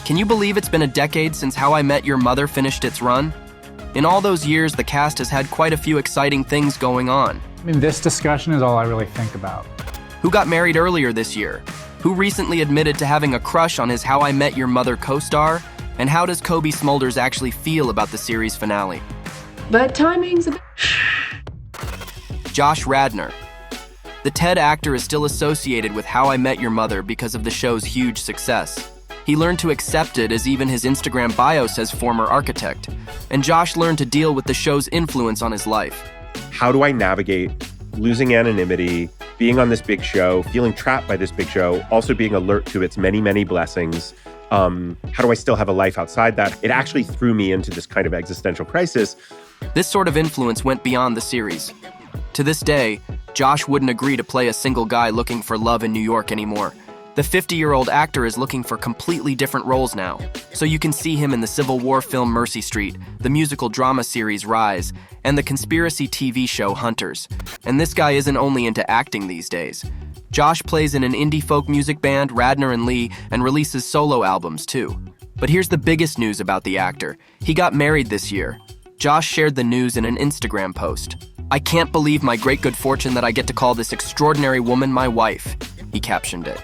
Can you believe it's been a decade since How I Met Your Mother finished its run? In all those years, the cast has had quite a few exciting things going on. I mean, this discussion is all I really think about. Who got married earlier this year? Who recently admitted to having a crush on his How I Met Your Mother co-star? And how does Cobie Smulders actually feel about the series finale? But timing's a bit... Josh Radnor. The TED actor is still associated with How I Met Your Mother because of the show's huge success. He learned to accept it, as even his Instagram bio says former architect. And Josh learned to deal with the show's influence on his life. How do I navigate losing anonymity, being on this big show, feeling trapped by this big show, also being alert to its many, many blessings? How do I still have a life outside that? It actually threw me into this kind of existential crisis. This sort of influence went beyond the series. To this day, Josh wouldn't agree to play a single guy looking for love in New York anymore. The 50-year-old actor is looking for completely different roles now, so you can see him in the Civil War film Mercy Street, the musical drama series Rise, and the conspiracy TV show Hunters. And this guy isn't only into acting these days. Josh plays in an indie folk music band, Radnor and Lee, and releases solo albums too. But here's the biggest news about the actor. He got married this year. Josh shared the news in an Instagram post. "I can't believe my great good fortune that I get to call this extraordinary woman my wife," he captioned it.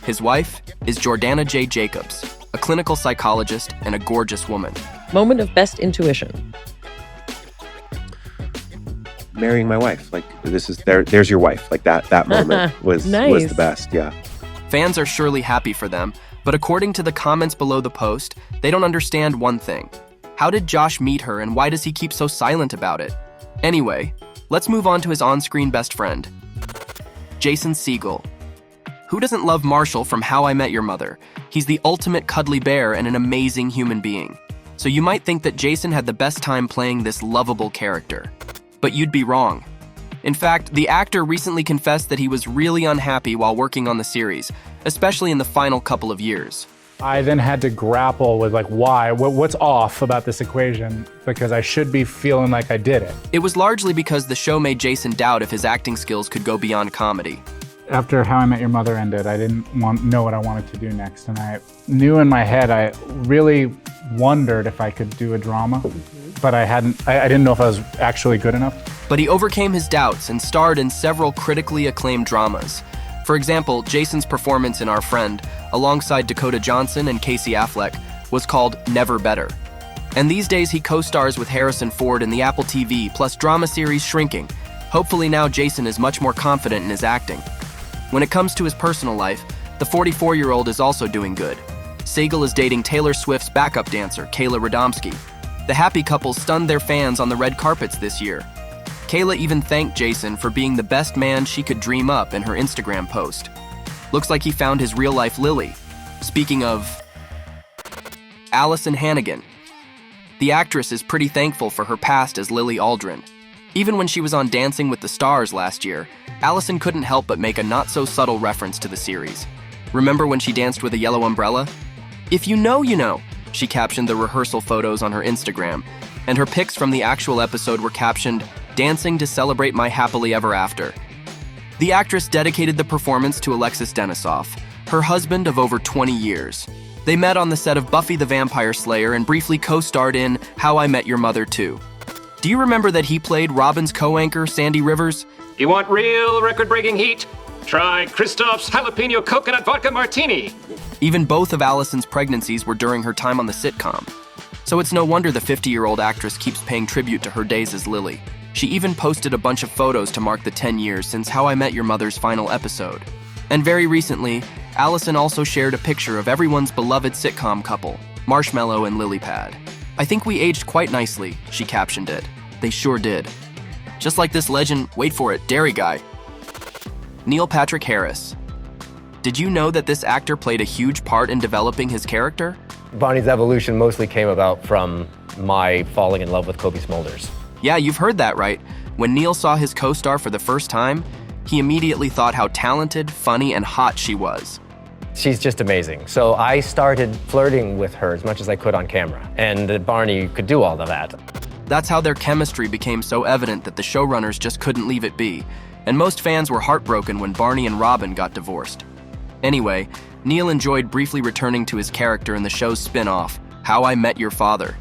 His wife is Jordana J. Jacobs, a clinical psychologist and a gorgeous woman. Moment of best intuition. Marrying my wife, like there's your wife. Like that moment was Nice. was the best. Yeah. Fans are surely happy for them, but according to the comments below the post, they don't understand one thing. How did Josh meet her, and why does he keep so silent about it? Anyway, let's move on to his on-screen best friend, Jason Segel. Who doesn't love Marshall from How I Met Your Mother? He's the ultimate cuddly bear and an amazing human being. So you might think that Jason had the best time playing this lovable character. But you'd be wrong. In fact, the actor recently confessed that he was really unhappy while working on the series, especially in the final couple of years. I then had to grapple with why, what's off about this equation, because I should be feeling like I did it. It was largely because the show made Jason doubt if his acting skills could go beyond comedy. After How I Met Your Mother ended, I didn't know what I wanted to do next, and I knew in my head, I really wondered if I could do a drama, but I didn't know if I was actually good enough. But he overcame his doubts and starred in several critically acclaimed dramas. For example, Jason's performance in Our Friend, alongside Dakota Johnson and Casey Affleck, was called Never Better. And these days he co-stars with Harrison Ford in the Apple TV plus drama series Shrinking. Hopefully now Jason is much more confident in his acting. When it comes to his personal life, the 44-year-old is also doing good. Segel is dating Taylor Swift's backup dancer, Kayla Radomski. The happy couple stunned their fans on the red carpets this year. Kayla even thanked Jason for being the best man she could dream up in her Instagram post. Looks like he found his real-life Lily. Speaking of Alyson Hannigan, the actress is pretty thankful for her past as Lily Aldrin. Even when she was on Dancing with the Stars last year, Alyson couldn't help but make a not-so-subtle reference to the series. Remember when she danced with a yellow umbrella? "If you know, you know," she captioned the rehearsal photos on her Instagram, and her pics from the actual episode were captioned, "Dancing to celebrate my happily ever after." The actress dedicated the performance to Alexis Denisof, her husband of over 20 years. They met on the set of Buffy the Vampire Slayer and briefly co-starred in How I Met Your Mother 2. Do you remember that he played Robin's co-anchor, Sandy Rivers? You want real record-breaking heat? Try Christoph's Jalapeno Coconut Vodka Martini. Even both of Alyson's pregnancies were during her time on the sitcom. So it's no wonder the 50-year-old actress keeps paying tribute to her days as Lily. She even posted a bunch of photos to mark the 10 years since How I Met Your Mother's final episode. And very recently, Alyson also shared a picture of everyone's beloved sitcom couple, Marshmallow and Lilypad. "I think we aged quite nicely," she captioned it. They sure did. Just like this legend, wait for it, dairy guy, Neil Patrick Harris. Did you know that this actor played a huge part in developing his character? Bonnie's evolution mostly came about from my falling in love with Cobie Smulders. Yeah, you've heard that right. When Neil saw his co-star for the first time, he immediately thought how talented, funny, and hot she was. She's just amazing. So I started flirting with her as much as I could on camera, and Barney could do all of that. That's how their chemistry became so evident that the showrunners just couldn't leave it be, and most fans were heartbroken when Barney and Robin got divorced. Anyway, Neil enjoyed briefly returning to his character in the show's spin-off, How I Met Your Father.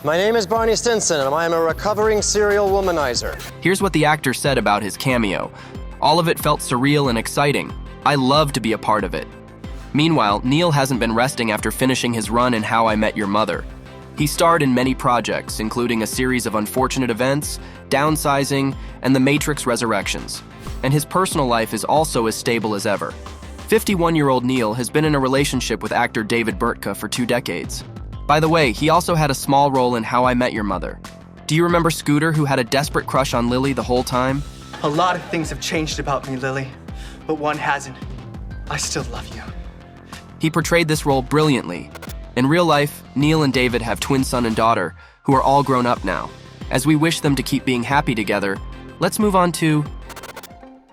My name is Barney Stinson, and I am a recovering serial womanizer. Here's what the actor said about his cameo. All of it felt surreal and exciting. I love to be a part of it. Meanwhile, Neil hasn't been resting after finishing his run in How I Met Your Mother. He starred in many projects, including a series of unfortunate events, downsizing, and The Matrix Resurrections. And his personal life is also as stable as ever. 51-year-old Neil has been in a relationship with actor David Burtka for 2 decades. By the way, he also had a small role in How I Met Your Mother. Do you remember Scooter, who had a desperate crush on Lily the whole time? A lot of things have changed about me, Lily, but one hasn't. I still love you. He portrayed this role brilliantly. In real life, Neil and David have twin son and daughter, who are all grown up now. As we wish them to keep being happy together, let's move on to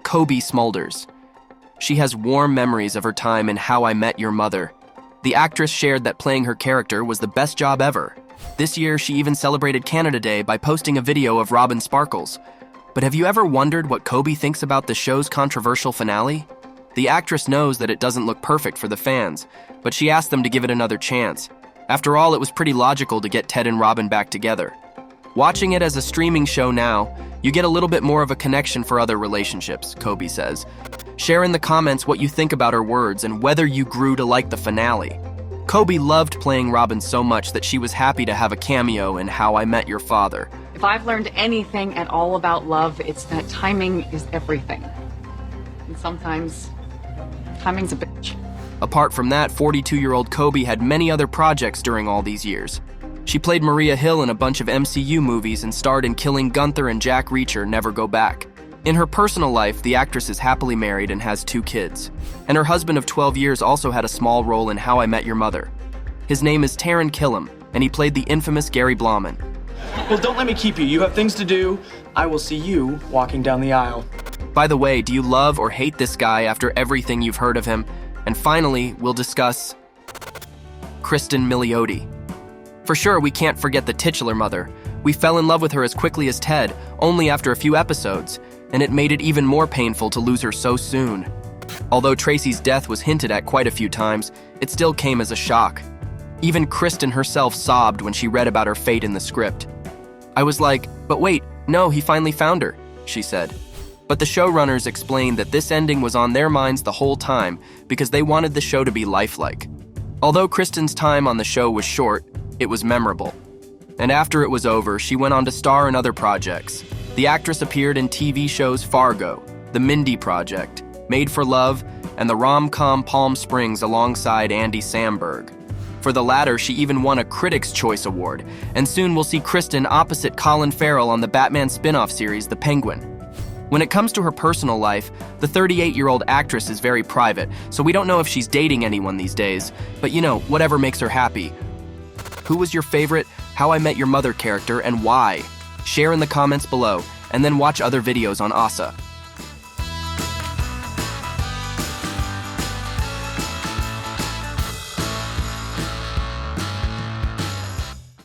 Cobie Smulders. She has warm memories of her time in How I Met Your Mother. The actress shared that playing her character was the best job ever. This year, she even celebrated Canada Day by posting a video of Robin Sparkles. But have you ever wondered what Cobie thinks about the show's controversial finale? The actress knows that it doesn't look perfect for the fans, but she asked them to give it another chance. After all, it was pretty logical to get Ted and Robin back together. Watching it as a streaming show now, you get a little bit more of a connection for other relationships, Cobie says. Share in the comments what you think about her words and whether you grew to like the finale. Cobie loved playing Robin so much that she was happy to have a cameo in How I Met Your Father. If I've learned anything at all about love, it's that timing is everything. And sometimes, timing's a bitch. Apart from that, 42-year-old Cobie had many other projects during all these years. She played Maria Hill in a bunch of MCU movies and starred in Killing Gunther and Jack Reacher, Never Go Back. In her personal life, the actress is happily married and has 2 kids. And her husband of 12 years also had a small role in How I Met Your Mother. His name is Taron Killam, and he played the infamous Gary Blauman. Well, don't let me keep you. You have things to do. I will see you walking down the aisle. By the way, do you love or hate this guy after everything you've heard of him? And finally, we'll discuss Cristin Milioti. For sure, we can't forget the titular mother. We fell in love with her as quickly as Ted, only after a few episodes, and it made it even more painful to lose her so soon. Although Tracy's death was hinted at quite a few times, it still came as a shock. Even Cristin herself sobbed when she read about her fate in the script. I was like, but wait, no, he finally found her, she said. But the showrunners explained that this ending was on their minds the whole time because they wanted the show to be lifelike. Although Cristin's time on the show was short, it was memorable. And after it was over, she went on to star in other projects. The actress appeared in TV shows Fargo, The Mindy Project, Made for Love, and the rom-com Palm Springs alongside Andy Samberg. For the latter, she even won a Critics' Choice Award, and soon we'll see Cristin opposite Colin Farrell on the Batman spin-off series, The Penguin. When it comes to her personal life, the 38-year-old actress is very private, so we don't know if she's dating anyone these days, but you know, whatever makes her happy. Who was your favorite How I Met Your Mother character and why? Share in the comments below, and then watch other videos on OSSA.